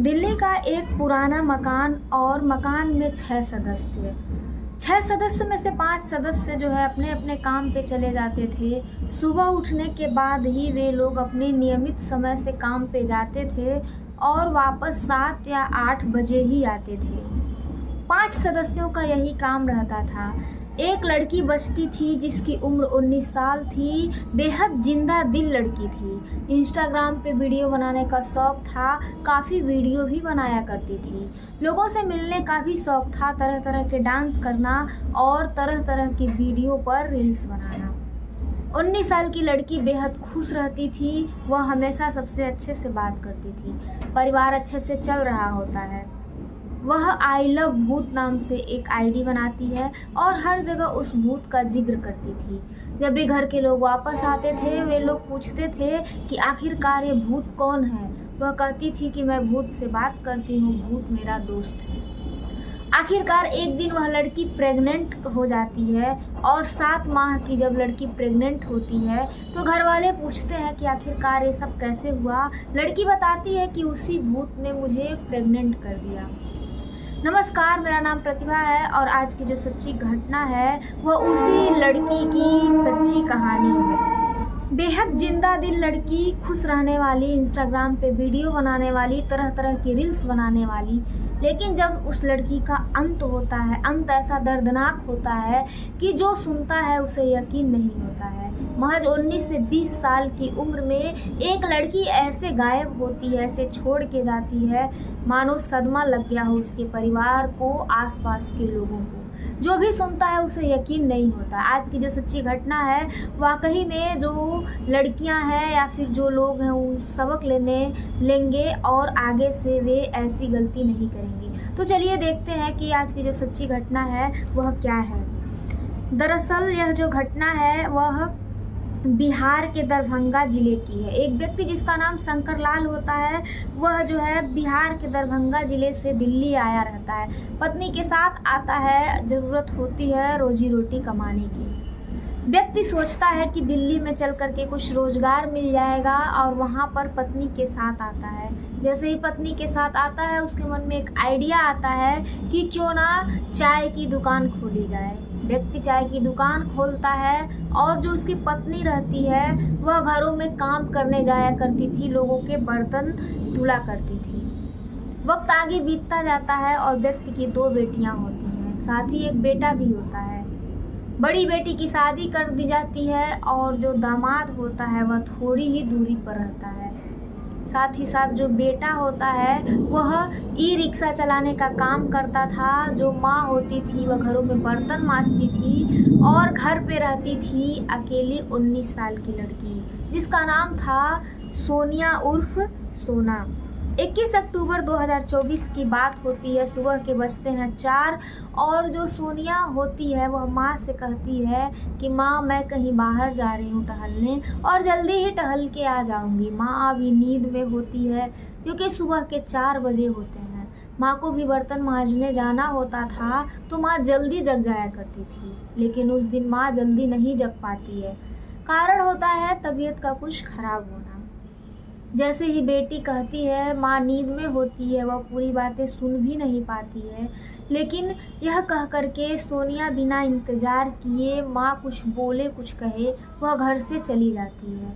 दिल्ली का एक पुराना मकान और मकान में 6 सदस्य में से 5 सदस्य जो है अपने अपने काम पे चले जाते थे। सुबह उठने के बाद ही वे लोग अपने नियमित समय से काम पे जाते थे और वापस 7 या 8 बजे ही आते थे। 5 सदस्यों का यही काम रहता था। एक लड़की बचती थी जिसकी उम्र 19 साल थी, बेहद जिंदा दिल लड़की थी। इंस्टाग्राम पे वीडियो बनाने का शौक़ था, काफ़ी वीडियो भी बनाया करती थी। लोगों से मिलने का भी शौक़ था, तरह तरह के डांस करना और तरह तरह की वीडियो पर रील्स बनाना। 19 साल की लड़की बेहद खुश रहती थी, वह हमेशा सबसे अच्छे से बात करती थी। परिवार अच्छे से चल रहा होता है। वह आई लव भूत नाम से एक आईडी बनाती है और हर जगह उस भूत का जिक्र करती थी। जब भी घर के लोग वापस आते थे वे लोग पूछते थे कि आखिरकार ये भूत कौन है। वह कहती थी कि मैं भूत से बात करती हूँ, भूत मेरा दोस्त है। आखिरकार एक दिन वह लड़की प्रेग्नेंट हो जाती है और 7 माह की जब लड़की प्रेग्नेंट होती है तो घर वाले पूछते हैं कि आखिरकार ये सब कैसे हुआ। लड़की बताती है कि उसी भूत ने मुझे प्रेग्नेंट कर दिया। नमस्कार, मेरा नाम प्रतिभा है और आज की जो सच्ची घटना है वह उसी लड़की की सच्ची कहानी है। बेहद जिंदा दिल लड़की, खुश रहने वाली, इंस्टाग्राम पे वीडियो बनाने वाली, तरह तरह की रील्स बनाने वाली। लेकिन जब उस लड़की का अंत होता है, अंत ऐसा दर्दनाक होता है कि जो सुनता है उसे यकीन नहीं होता है। महज 19 से 20 साल की उम्र में एक लड़की ऐसे गायब होती है, ऐसे छोड़ के जाती है, मानो सदमा लग गया हो उसके परिवार को, आसपास के लोगों को। जो भी सुनता है उसे यकीन नहीं होता। आज की जो सच्ची घटना है वाकई में जो लड़कियां हैं या फिर जो लोग हैं वो सबक लेंगे और आगे से वे ऐसी गलती नहीं करेंगी। तो चलिए देखते हैं कि आज की जो सच्ची घटना है वह क्या है। दरअसल यह जो घटना है वह बिहार के दरभंगा ज़िले की है। एक व्यक्ति जिसका नाम शंकर लाल होता है वह जो है बिहार के दरभंगा ज़िले से दिल्ली आया रहता है। पत्नी के साथ आता है, ज़रूरत होती है रोजी रोटी कमाने की। व्यक्ति सोचता है कि दिल्ली में चल कर के कुछ रोज़गार मिल जाएगा और वहाँ पर पत्नी के साथ आता है। जैसे ही पत्नी के साथ आता है उसके मन में एक आइडिया आता है कि क्यों ना चाय की दुकान खोली जाए। व्यक्ति चाय की दुकान खोलता है और जो उसकी पत्नी रहती है वह घरों में काम करने जाया करती थी, लोगों के बर्तन धुला करती थी। वक्त आगे बीतता जाता है और व्यक्ति की 2 बेटियां होती हैं, साथ ही एक बेटा भी होता है। बड़ी बेटी की शादी कर दी जाती है और जो दामाद होता है वह थोड़ी ही दूरी पर रहता है। साथ ही साथ जो बेटा होता है वह ई-रिक्शा चलाने का काम करता था। जो माँ होती थी वह घरों में बर्तन मांजती थी और घर पे रहती थी अकेली 19 साल की लड़की जिसका नाम था सोनिया उर्फ सोना। 21 अक्टूबर 2024 की बात होती है। सुबह के बजते हैं 4 और जो सोनिया होती है वह माँ से कहती है कि माँ मैं कहीं बाहर जा रही हूँ टहलने और जल्दी ही टहल के आ जाऊँगी। माँ अभी नींद में होती है क्योंकि सुबह के 4 बजे होते हैं। माँ को भी बर्तन मांजने जाना होता था तो माँ जल्दी जग जाया करती थी, लेकिन उस दिन माँ जल्दी नहीं जग पाती है। कारण होता है तबीयत का कुछ खराब होना। जैसे ही बेटी कहती है, माँ नींद में होती है, वह पूरी बातें सुन भी नहीं पाती है। लेकिन यह कह करके सोनिया बिना इंतज़ार किए माँ कुछ बोले कुछ कहे वह घर से चली जाती है।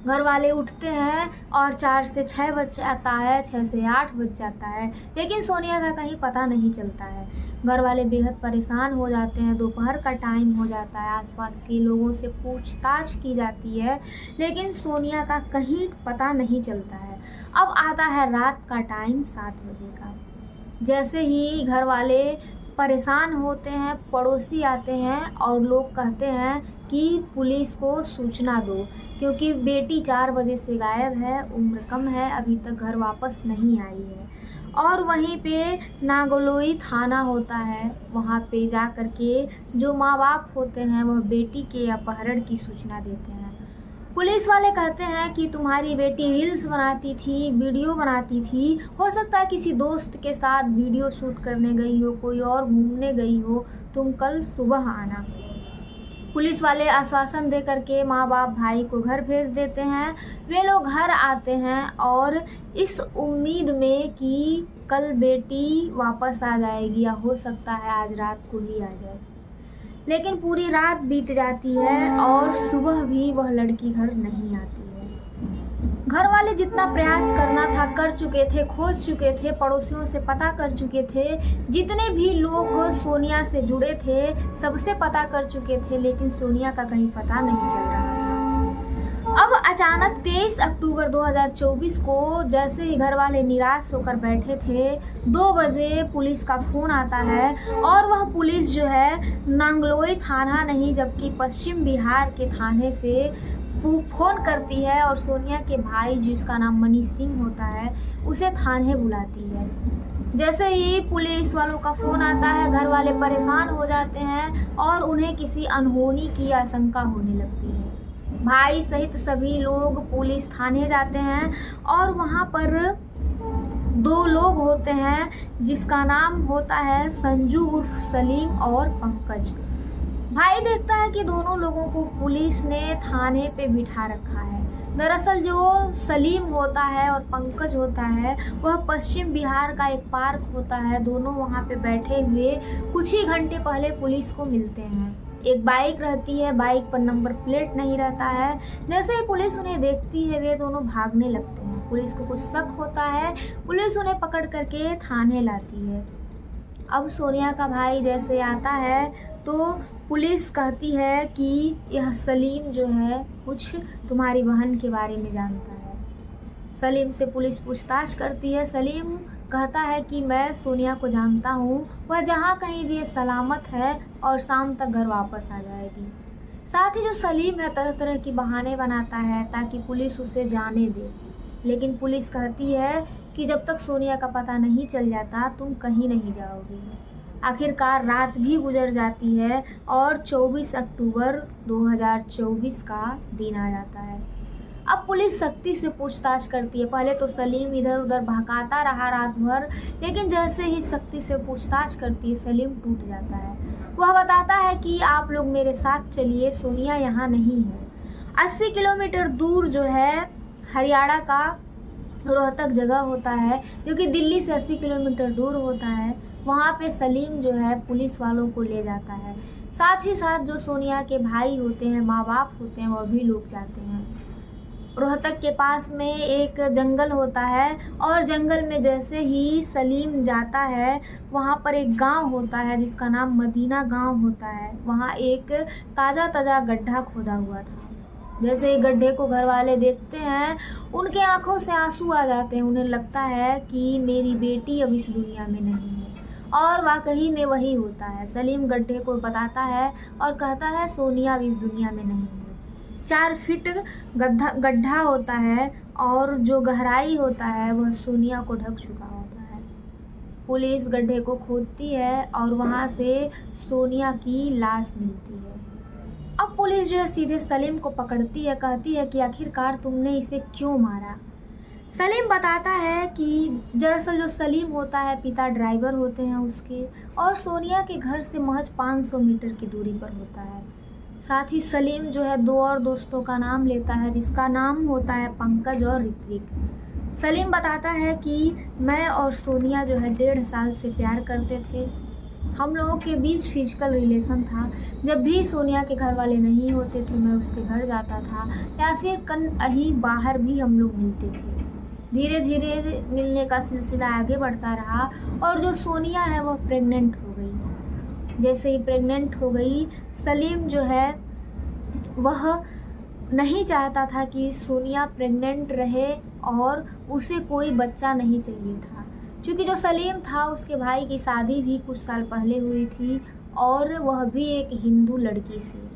घर वाले उठते हैं और 4 से 6 बज जाता है, 6 से 8 बज जाता है, लेकिन सोनिया का कहीं पता नहीं चलता है। घर वाले बेहद परेशान हो जाते हैं। दोपहर का टाइम हो जाता है, आसपास के लोगों से पूछताछ की जाती है, लेकिन सोनिया का कहीं पता नहीं चलता है। अब आता है रात का टाइम 7 बजे का। जैसे ही घर वाले परेशान होते हैं, पड़ोसी आते हैं और लोग कहते हैं कि पुलिस को सूचना दो क्योंकि बेटी 4 बजे से गायब है, उम्र कम है, अभी तक घर वापस नहीं आई है। और वहीं पे नागलोई थाना होता है, वहाँ पे जा कर के जो माँ बाप होते हैं वह बेटी के अपहरण की सूचना देते हैं। पुलिस वाले कहते हैं कि तुम्हारी बेटी रील्स बनाती थी, वीडियो बनाती थी, हो सकता है किसी दोस्त के साथ वीडियो शूट करने गई हो, कोई और घूमने गई हो, तुम कल सुबह आना। पुलिस वाले आश्वासन दे करके माँ बाप भाई को घर भेज देते हैं। वे लोग घर आते हैं और इस उम्मीद में कि कल बेटी वापस आ जाएगी या हो सकता है आज रात को ही आ जाए। लेकिन पूरी रात बीत जाती है और सुबह भी वह लड़की घर नहीं आती है। घर वाले जितना प्रयास करना था कर चुके थे, खोज चुके थे, पड़ोसियों से पता कर चुके थे, जितने भी लोग सोनिया से जुड़े थे सबसे पता कर चुके थे, लेकिन सोनिया का कहीं पता नहीं चल रहा था। अब अचानक 23 अक्टूबर 2024 को जैसे ही घर वाले निराश होकर बैठे थे, 2 बजे पुलिस का फ़ोन आता है और वह पुलिस जो है नांगलोई थाना नहीं जबकि पश्चिम बिहार के थाने से फ़ोन करती है और सोनिया के भाई जिसका नाम मनीष सिंह होता है उसे थाने बुलाती है। जैसे ही पुलिस वालों का फ़ोन आता है घर वाले परेशान हो जाते हैं और उन्हें किसी अनहोनी की आशंका होने लगती है। भाई सहित सभी लोग पुलिस थाने जाते हैं और वहाँ पर 2 लोग होते हैं जिसका नाम होता है संजू उर्फ सलीम और पंकज। भाई देखता है कि दोनों लोगों को पुलिस ने थाने पे बिठा रखा है। दरअसल जो सलीम होता है और पंकज होता है वह पश्चिम बिहार का एक पार्क होता है। दोनों वहाँ पे बैठे हुए कुछ ही घंटे पहले पुलिस को मिलते हैं। एक बाइक रहती है, बाइक पर नंबर प्लेट नहीं रहता है। जैसे ही पुलिस उन्हें देखती है वे दोनों भागने लगते हैं। पुलिस को कुछ शक होता है, पुलिस उन्हें पकड़ करके थाने लाती है। अब सोनिया का भाई जैसे आता है तो पुलिस कहती है कि यह सलीम जो है कुछ तुम्हारी बहन के बारे में जानता है। सलीम से पुलिस पूछताछ करती है। सलीम कहता है कि मैं सोनिया को जानता हूँ, वह जहाँ कहीं भी सलामत है और शाम तक घर वापस आ जाएगी। साथ ही जो सलीम है तरह तरह की बहाने बनाता है ताकि पुलिस उसे जाने दे, लेकिन पुलिस कहती है कि जब तक सोनिया का पता नहीं चल जाता तुम कहीं नहीं जाओगी। आखिरकार रात भी गुजर जाती है और 24 अक्टूबर 2024 का दिन आ जाता है। अब पुलिस सख्ती से पूछताछ करती है। पहले तो सलीम इधर उधर भगाता रहा रात भर, लेकिन जैसे ही सख्ती से पूछताछ करती है सलीम टूट जाता है। वह बताता है कि आप लोग मेरे साथ चलिए, सोनिया यहाँ नहीं है। 80 किलोमीटर दूर जो है हरियाणा का रोहतक जगह होता है जो कि दिल्ली से 80 किलोमीटर दूर होता है। वहाँ पे सलीम जो है पुलिस वालों को ले जाता है। साथ ही साथ जो सोनिया के भाई होते हैं, माँ बाप होते हैं, वह भी लोग जाते हैं। रोहतक के पास में एक जंगल होता है और जंगल में जैसे ही सलीम जाता है वहाँ पर एक गांव होता है जिसका नाम मदीना गांव होता है। वहाँ एक ताज़ा गड्ढा खोदा हुआ था। जैसे ही गड्ढे को घर वाले देखते हैं उनके आंखों से आंसू आ जाते हैं। उन्हें लगता है कि मेरी बेटी अब इस दुनिया में नहीं है, और वाकई में वही होता है। सलीम गड्ढे को बताता है और कहता है सोनिया अब इस दुनिया में नहीं है। 4 फीट गड्ढा होता है और जो गहराई होता है वह सोनिया को ढक चुका होता है। पुलिस गड्ढे को खोदती है और वहाँ से सोनिया की लाश मिलती है। अब पुलिस जो है सीधे सलीम को पकड़ती है, कहती है कि आखिरकार तुमने इसे क्यों मारा। सलीम बताता है कि दरअसल जो सलीम होता है पिता ड्राइवर होते हैं उसके, और सोनिया के घर से महज 500 मीटर की दूरी पर होता है। साथ ही सलीम जो है 2 और दोस्तों का नाम लेता है जिसका नाम होता है पंकज और ऋत्विक। सलीम बताता है कि मैं और सोनिया जो है 1.5 साल से प्यार करते थे। हम लोगों के बीच फिजिकल रिलेशन था। जब भी सोनिया के घर वाले नहीं होते थे मैं उसके घर जाता था या फिर कहीं बाहर भी हम लोग मिलते थे। धीरे धीरे मिलने का सिलसिला आगे बढ़ता रहा और जो सोनिया है वह प्रेग्नेंट हो गई। जैसे ही प्रेग्नेंट हो गई सलीम जो है वह नहीं चाहता था कि सोनिया प्रेग्नेंट रहे और उसे कोई बच्चा नहीं चाहिए था, क्योंकि जो सलीम था उसके भाई की शादी भी कुछ साल पहले हुई थी और वह भी एक हिंदू लड़की से।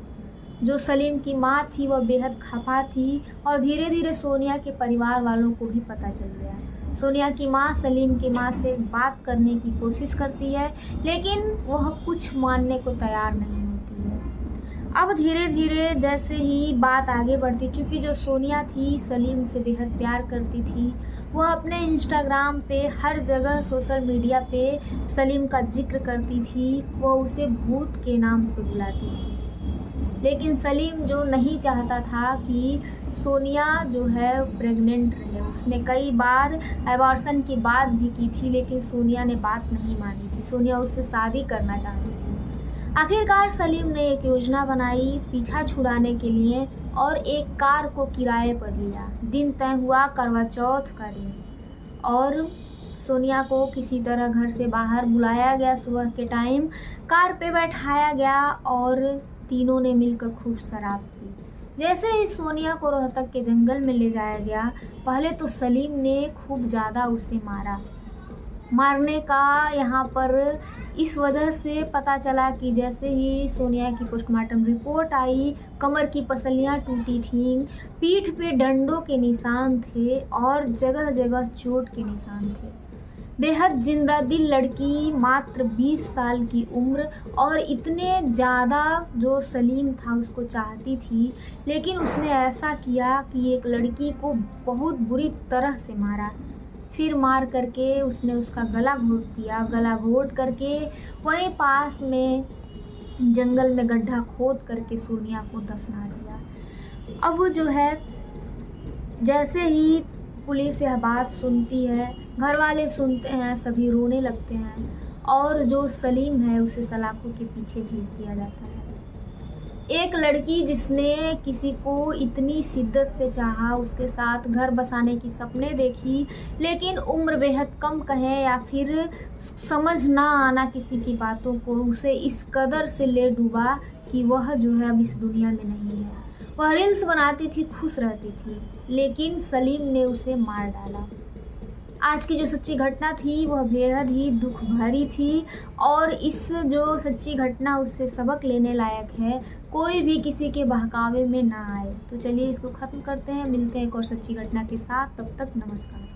जो सलीम की माँ थी वह बेहद खफा थी और धीरे धीरे सोनिया के परिवार वालों को भी पता चल गया। सोनिया की माँ सलीम की माँ से बात करने की कोशिश करती है लेकिन वह कुछ मानने को तैयार नहीं होती है। अब धीरे धीरे जैसे ही बात आगे बढ़ती, चूँकि जो सोनिया थी सलीम से बेहद प्यार करती थी, वह अपने इंस्टाग्राम पे हर जगह सोशल मीडिया पे सलीम का जिक्र करती थी। वह उसे भूत के नाम से बुलाती थी। लेकिन सलीम जो नहीं चाहता था कि सोनिया जो है प्रेग्नेंट रहे। उसने कई बार एबॉर्शन की बात भी की थी, लेकिन सोनिया ने बात नहीं मानी थी। सोनिया उससे शादी करना चाहती थी। आखिरकार सलीम ने एक योजना बनाई पीछा छुड़ाने के लिए और एक कार को किराए पर लिया। दिन तय हुआ करवा चौथ का दिन, और सोनिया को किसी तरह घर से बाहर बुलाया गया। सुबह के टाइम कार पे बैठाया गया और तीनों ने मिलकर खूब शराब पी। जैसे ही सोनिया को रोहतक के जंगल में ले जाया गया, पहले तो सलीम ने खूब ज़्यादा उसे मारा। मारने का यहाँ पर इस वजह से पता चला कि जैसे ही सोनिया की पोस्टमार्टम रिपोर्ट आई, कमर की पसलियाँ टूटी थीं, पीठ पे डंडों के निशान थे और जगह जगह चोट के निशान थे। बेहद जिंदा दिल लड़की, मात्र 20 साल की उम्र, और इतने ज़्यादा जो सलीम था उसको चाहती थी, लेकिन उसने ऐसा किया कि एक लड़की को बहुत बुरी तरह से मारा। फिर मार करके उसने उसका गला घोट दिया। गला घोट करके वहीं पास में जंगल में गड्ढा खोद करके सोनिया को दफना दिया। अब जो है जैसे ही पुलिस यह बात सुनती है, घर वाले सुनते हैं, सभी रोने लगते हैं और जो सलीम है उसे सलाखों के पीछे भेज दिया जाता है। एक लड़की जिसने किसी को इतनी शिद्दत से चाहा, उसके साथ घर बसाने की सपने देखी, लेकिन उम्र बेहद कम कहें या फिर समझ ना आना किसी की बातों को, उसे इस कदर से ले डूबा कि वह जो है अब इस दुनिया में नहीं है। वह रील्स बनाती थी, खुश रहती थी, लेकिन सलीम ने उसे मार डाला। आज की जो सच्ची घटना थी वह बेहद ही दुख भरी थी, और इस जो सच्ची घटना उससे सबक लेने लायक है। कोई भी किसी के बहकावे में ना आए। तो चलिए इसको ख़त्म करते हैं, मिलते हैं एक और सच्ची घटना के साथ। तब तक नमस्कार।